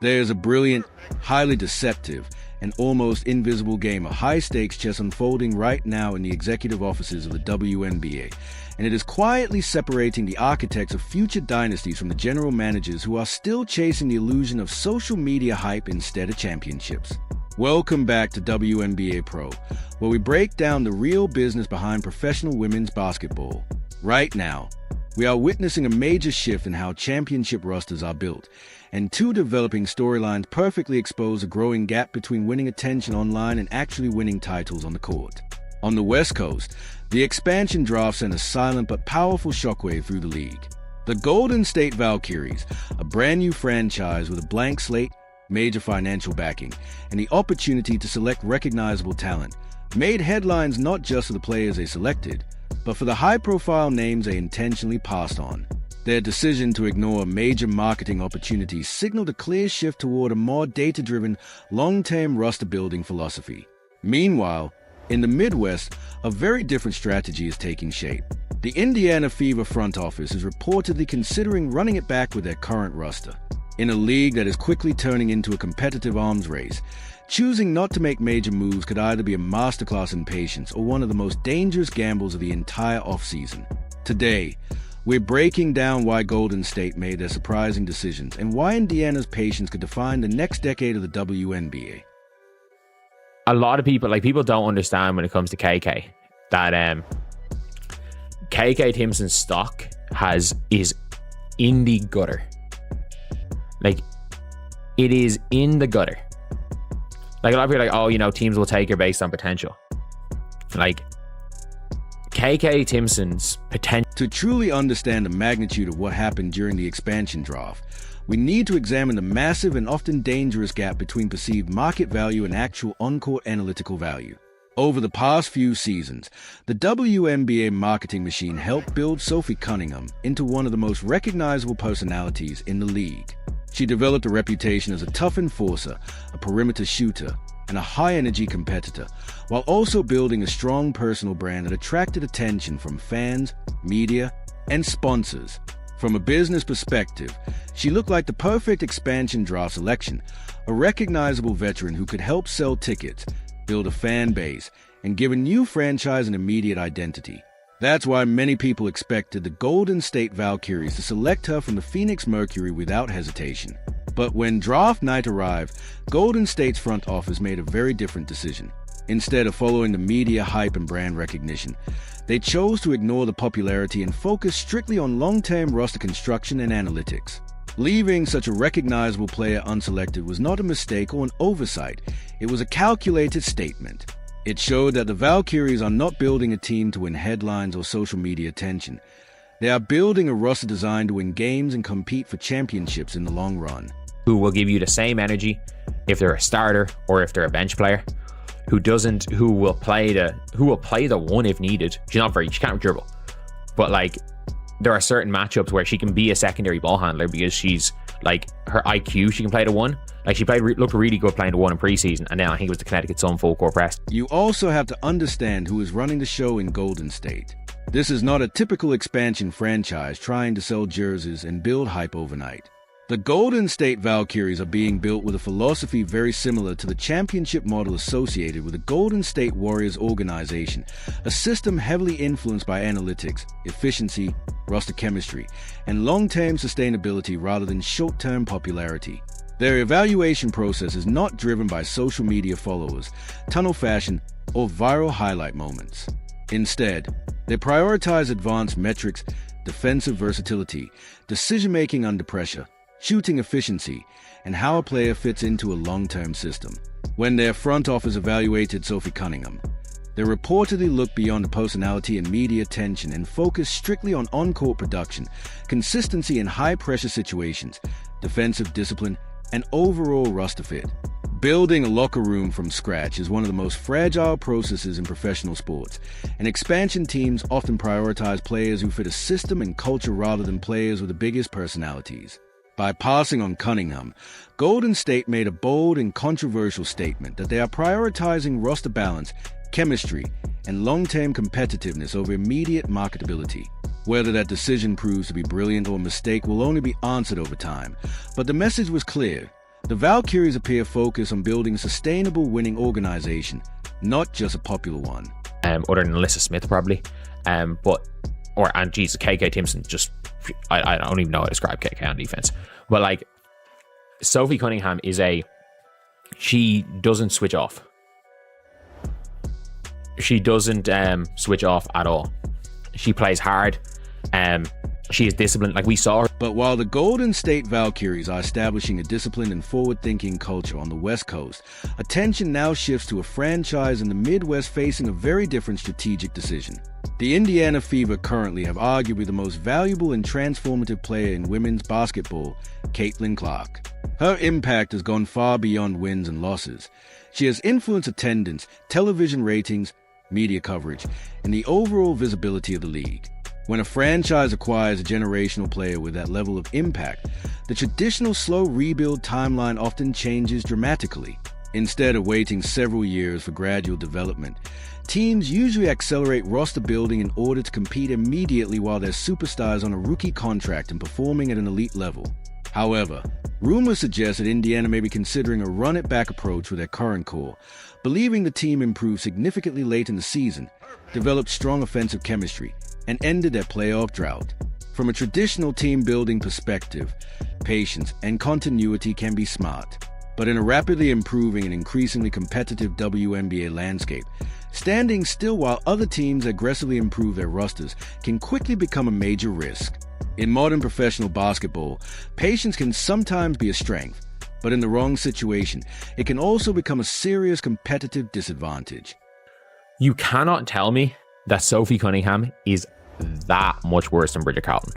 There's a brilliant, highly deceptive, and almost invisible game of high-stakes chess unfolding right now in the executive offices of the WNBA, and it is quietly separating the architects of future dynasties from the general managers who are still chasing the illusion of social media hype instead of championships. Welcome back to WNBA Pro, where we break down the real business behind professional women's basketball. Right now, we are witnessing a major shift in how championship rosters are built, and two developing storylines perfectly expose a growing gap between winning attention online and actually winning titles on the court. On the West Coast, the expansion draft sent a silent but powerful shockwave through the league. The Golden State Valkyries, a brand new franchise with a blank slate, major financial backing, and the opportunity to select recognizable talent, made headlines not just for the players they selected, but for the high-profile names they intentionally passed on. Their decision to ignore major marketing opportunities signaled a clear shift toward a more data-driven, long-term roster-building philosophy. Meanwhile, in the Midwest, a very different strategy is taking shape. The Indiana Fever front office is reportedly considering running it back with their current roster. In a league that is quickly turning into a competitive arms race, choosing not to make major moves could either be a masterclass in patience or one of the most dangerous gambles of the entire offseason. Today, we're breaking down why Golden State made their surprising decisions and why Indiana's patience could define the next decade of the WNBA. A lot of people don't understand when it comes to KK that KK Timpson's stock is in the gutter. Like, it is in the gutter. Like, a lot of people are like, oh, you know, teams will take her based on potential. Like, KK Timpson's potential. To truly understand the magnitude of what happened during the expansion draft, we need to examine the massive and often dangerous gap between perceived market value and actual on-court analytical value. Over the past few seasons, the WNBA marketing machine helped build Sophie Cunningham into one of the most recognizable personalities in the league. She developed a reputation as a tough enforcer, a perimeter shooter, and a high-energy competitor, while also building a strong personal brand that attracted attention from fans, media, and sponsors. From a business perspective, she looked like the perfect expansion draft selection, a recognizable veteran who could help sell tickets, build a fan base, and give a new franchise an immediate identity. That's why many people expected the Golden State Valkyries to select her from the Phoenix Mercury without hesitation. But when draft night arrived, Golden State's front office made a very different decision. Instead of following the media hype and brand recognition, they chose to ignore the popularity and focus strictly on long-term roster construction and analytics. Leaving such a recognizable player unselected was not a mistake or an oversight, it was a calculated statement. It showed that the Valkyries are not building a team to win headlines or social media attention. They are building a roster designed to win games and compete for championships in the long run. Who will give you the same energy if they're a starter or if they're a bench player. Who will play the one if needed. She can't dribble. But like, there are certain matchups where she can be a secondary ball handler because she's like, her IQ, she can play the one. Like, she looked really good playing the one in preseason, and then I think it was the Connecticut Sun full court press. You also have to understand who is running the show in Golden State. This is not a typical expansion franchise trying to sell jerseys and build hype overnight. The Golden State Valkyries are being built with a philosophy very similar to the championship model associated with the Golden State Warriors organization, a system heavily influenced by analytics, efficiency, roster chemistry, and long-term sustainability rather than short-term popularity. Their evaluation process is not driven by social media followers, tunnel fashion, or viral highlight moments. Instead, they prioritize advanced metrics, defensive versatility, decision-making under pressure, shooting efficiency, and how a player fits into a long-term system. When their front office evaluated Sophie Cunningham, they reportedly looked beyond the personality and media attention and focused strictly on on-court production, consistency in high-pressure situations, defensive discipline, and overall roster fit. Building a locker room from scratch is one of the most fragile processes in professional sports, and expansion teams often prioritize players who fit a system and culture rather than players with the biggest personalities. By passing on Cunningham, Golden State made a bold and controversial statement that they are prioritizing roster balance, chemistry, and long-term competitiveness over immediate marketability. Whether that decision proves to be brilliant or a mistake will only be answered over time, but the message was clear. The Valkyries appear focused on building a sustainable winning organization, not just a popular one. Other than Alyssa Smith, probably. KK Timpson, just, I don't even know how to describe KK on defense. But like, Sophie Cunningham she doesn't switch off. She doesn't switch off at all. She plays hard. She is disciplined, like we saw her. But while the Golden State Valkyries are establishing a disciplined and forward-thinking culture on the West Coast, attention now shifts to a franchise in the Midwest facing a very different strategic decision. The Indiana Fever currently have arguably the most valuable and transformative player in women's basketball, Caitlin Clark. Her impact has gone far beyond wins and losses. She has influenced attendance, television ratings, media coverage, and the overall visibility of the league. When a franchise acquires a generational player with that level of impact, the traditional slow rebuild timeline often changes dramatically. Instead of waiting several years for gradual development, teams usually accelerate roster building in order to compete immediately while their superstars on a rookie contract and performing at an elite level. However, rumors suggest that Indiana may be considering a run-it-back approach with their current core, believing the team improved significantly late in the season, developed strong offensive chemistry, and ended their playoff drought. From a traditional team-building perspective, patience and continuity can be smart. But in a rapidly improving and increasingly competitive WNBA landscape, standing still while other teams aggressively improve their rosters can quickly become a major risk. In modern professional basketball, patience can sometimes be a strength, but in the wrong situation, it can also become a serious competitive disadvantage. You cannot tell me that Sophie Cunningham is that much worse than Bridget Carlton.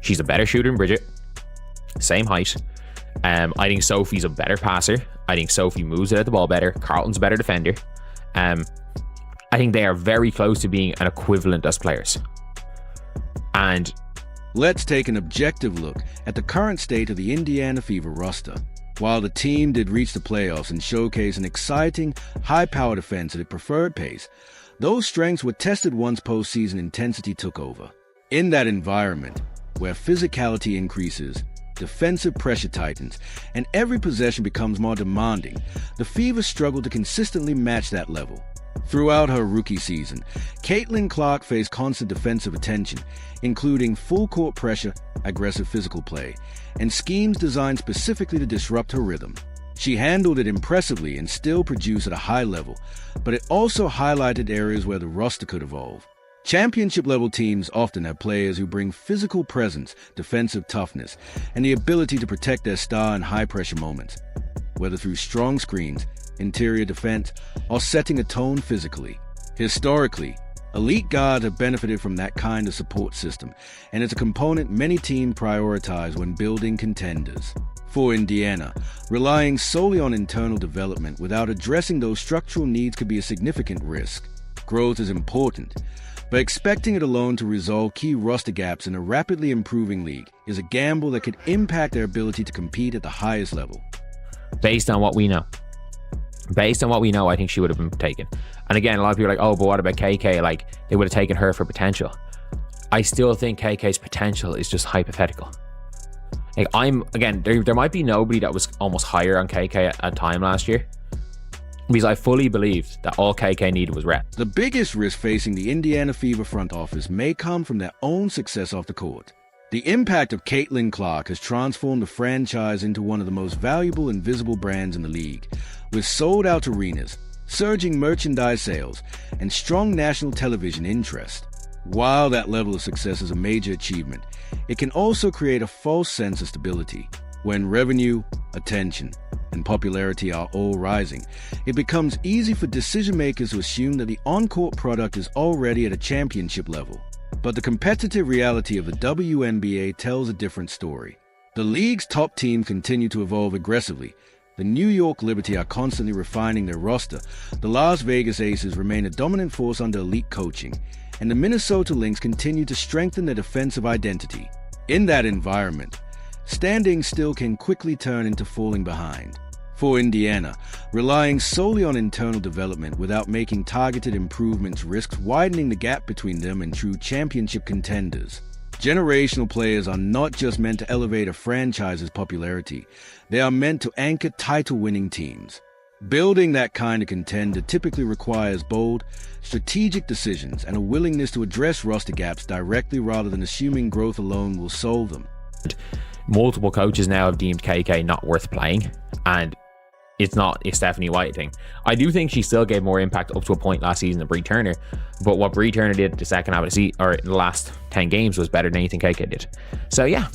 She's a better shooter than Bridget, same height. I think Sophie's a better passer. I think Sophie moves it at the ball better. Carlton's a better defender. I think they are very close to being an equivalent as players. And let's take an objective look at the current state of the Indiana Fever roster. While the team did reach the playoffs and showcase an exciting, high-powered offense at a preferred pace, those strengths were tested once postseason intensity took over. In that environment, where physicality increases, defensive pressure tightens, and every possession becomes more demanding, the Fever struggled to consistently match that level. Throughout her rookie season, Caitlin Clark faced constant defensive attention, including full-court pressure, aggressive physical play, and schemes designed specifically to disrupt her rhythm. She handled it impressively and still produced at a high level, but it also highlighted areas where the roster could evolve. Championship-level teams often have players who bring physical presence, defensive toughness, and the ability to protect their star in high-pressure moments, whether through strong screens, interior defense, or setting a tone physically. Historically, elite guards have benefited from that kind of support system, and it's a component many teams prioritize when building contenders. For Indiana, relying solely on internal development without addressing those structural needs could be a significant risk. Growth is important, but expecting it alone to resolve key roster gaps in a rapidly improving league is a gamble that could impact their ability to compete at the highest level. Based on what we know, I think she would have been taken. And again, a lot of people are like, oh, but what about KK? Like, they would have taken her for potential. I still think KK's potential is just hypothetical. Like, there might be nobody that was almost higher on KK at a time last year, because I fully believed that all KK needed was rep. The biggest risk facing the Indiana Fever front office may come from their own success off the court. The impact of Caitlin Clark has transformed the franchise into one of the most valuable and visible brands in the league, with sold-out arenas, surging merchandise sales, and strong national television interest. While that level of success is a major achievement, it can also create a false sense of stability. When revenue, attention, and popularity are all rising, it becomes easy for decision-makers to assume that the on-court product is already at a championship level. But the competitive reality of the WNBA tells a different story. The league's top teams continue to evolve aggressively. The New York Liberty are constantly refining their roster. The Las Vegas Aces remain a dominant force under elite coaching, and the Minnesota Lynx continue to strengthen their defensive identity. In that environment, standing still can quickly turn into falling behind. For Indiana, relying solely on internal development without making targeted improvements risks widening the gap between them and true championship contenders. Generational players are not just meant to elevate a franchise's popularity, they are meant to anchor title-winning teams. Building that kind of contender typically requires bold, strategic decisions and a willingness to address roster gaps directly rather than assuming growth alone will solve them. Multiple coaches now have deemed KK not worth playing, and it's not a Stephanie White thing. I do think she still gave more impact up to a point last season than Bree Turner, but what Bree Turner did the second half of the season, or the last 10 games, was better than anything KK did. So yeah,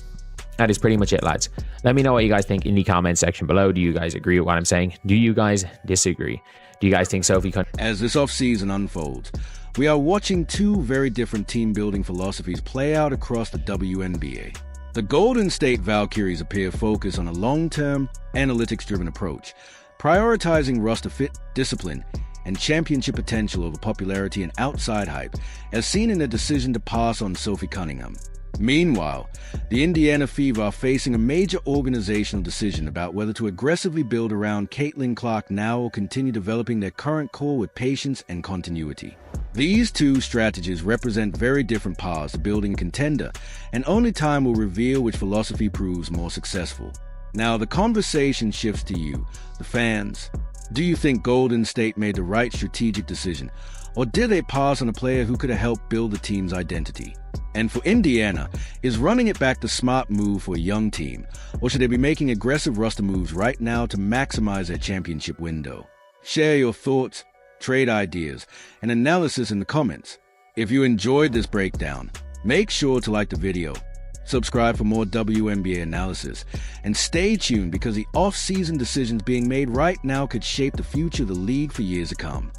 that is pretty much it, lads. Let me know what you guys think in the comment section below. Do you guys agree with what I'm saying? Do you guys disagree? Do you guys think Sophie could... As this offseason unfolds, we are watching two very different team-building philosophies play out across the WNBA. The Golden State Valkyries appear focused on a long-term, analytics-driven approach, prioritizing roster fit, discipline, and championship potential over popularity and outside hype, as seen in their decision to pass on Sophie Cunningham. Meanwhile, the Indiana Fever are facing a major organizational decision about whether to aggressively build around Caitlin Clark now or continue developing their current core with patience and continuity. These two strategies represent very different paths to building a contender, and only time will reveal which philosophy proves more successful. Now, the conversation shifts to you, the fans. Do you think Golden State made the right strategic decision, or did they pass on a player who could have helped build the team's identity? And for Indiana, is running it back the smart move for a young team, or should they be making aggressive roster moves right now to maximize their championship window? Share your thoughts, trade ideas, and analysis in the comments. If you enjoyed this breakdown, make sure to like the video, subscribe for more WNBA analysis, and stay tuned because the off-season decisions being made right now could shape the future of the league for years to come.